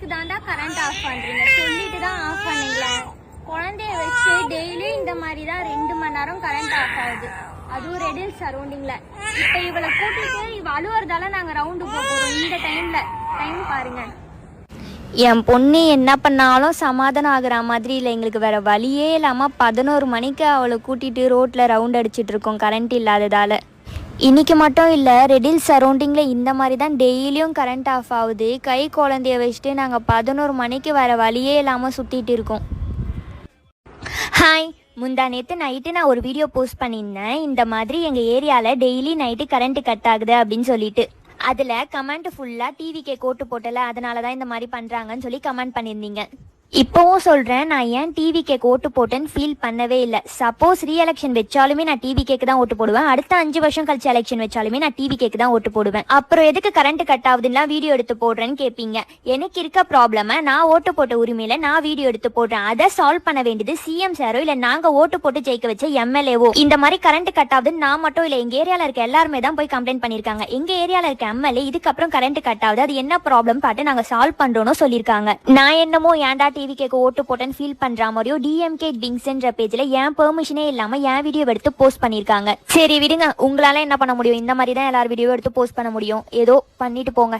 எதுக்கு தாண்டா current off பண்றீங்க? சொல்லிட்டு தான் ஆஃப் பண்ணீங்களா? குழந்தைய வச்சு டெய்லியும் இந்த மாதிரி தான் 2 மணி நேரம் கரண்ட் ஆஃப் ஆகுது, அதுவும் ரெடில் சரௌண்டிங்ல. இப்ப இவளை கூட்டிட்டு இவ அழுவுறதால நாங்க ரவுண்டு போறோம். இந்த டைம் பாருங்க. என் பொண்ணு என்ன பண்ணாலும் சமாதானம் ஆகுற மாதிரி இல்லை. எங்களுக்கு வேறு வழியே இல்லாமல் 11 மணிக்கு அவளை கூட்டிகிட்டு ரோட்டில் ரவுண்ட் அடிச்சிட்டு இருக்கோம் கரண்ட் இல்லாததால். இன்றைக்கி மட்டும் இல்லை, ரெடில் சரௌண்டிங்கில் இந்த மாதிரி தான் டெய்லியும் கரண்ட் ஆஃப் ஆகுது. கை குழந்தைய வச்சுட்டு நாங்கள் 11 மணிக்கு வேறு வழியே இல்லாமல் சுற்றிட்டு இருக்கோம். ஹாய், முந்தா நேற்று நைட்டு நான் ஒரு வீடியோ போஸ்ட் பண்ணியிருந்தேன். இந்த மாதிரி எங்கள் ஏரியாவில் டெய்லி நைட்டு கரண்ட்டு கட் ஆகுது அப்படின்னு சொல்லிட்டு. அதில் கமெண்ட் ஃபுல்லாக டிவிக்கே கோட்டு போட்டல, அதனால தான் இந்த மாதிரி பண்ணுறாங்கன்னு சொல்லி கமெண்ட் பண்ணியிருந்தீங்க. இப்போவும் சொல்கிறேன், நான் ஏன் டிவிக்கே ஓட்டு போட்டேன்னு ஃபீல் பண்ணவே இல்லை. சப்போஸ் ரீஎலெக்ஷன் வச்சாலுமே நான் டிவிக்கேக்கு தான் ஓட்டு போடுவேன். அடுத்த 5 வருஷம் கழிச்சு எலெக்ஷன் வச்சாலுமே நான் டிவிக்கேக்கு தான் ஓட்டு போடுவேன். அப்புறம் எதுக்கு கரண்ட் கட் ஆகுதுன்னா வீடியோ எடுத்து போடுறேன்னு கேட்பீங்க. எனக்கு இருக்க ப்ராப்ளமை நான் ஓட்டு போட்ட உரிமையில நான் வீடியோ எடுத்து போடுறேன். அதை சால்வ் பண்ண வேண்டியது சிஎம் சாரோ இல்லை நாங்கள் ஓட்டு போட்டு ஜெயிக்க வச்ச எம்எல்ஏவோ. இந்த மாதிரி கரண்ட் கட் ஆகுதுன்னு நான் மட்டும் இல்லை, எங்கள் ஏரியாவில் இருக்க எல்லாருமே தான் போய் கம்ப்ளைண்ட் பண்ணியிருக்காங்க. எங்கள் ஏரியாவில் இருக்க எம்எல்ஏ இதுக்கப்புறம் கரண்ட் கட் ஆகுது, அது என்ன ப்ராப்ளம் பார்த்து நாங்கள் சால்வ் பண்ணுறோன்னு சொல்லியிருக்காங்க. நான் என்னமோ ஏன்டா டிவிக்கேக்கு ஓட்டு போட்டேன்னு ஃபீல் பண்ற மாதிரியோ டிஎம்கே பிங்ஸ்ன்ற பேஜ்ல என் பெர்மிஷனே இல்லாம என் வீடியோ எடுத்து போஸ்ட் பண்ணிருக்காங்க. சரி விடுங்க, உங்களால என்ன பண்ண முடியும்? இந்த மாதிரி தான் எல்லாரும் வீடியோ எடுத்து போஸ்ட் பண்ண முடியும். ஏதோ பண்ணிட்டு போங்க.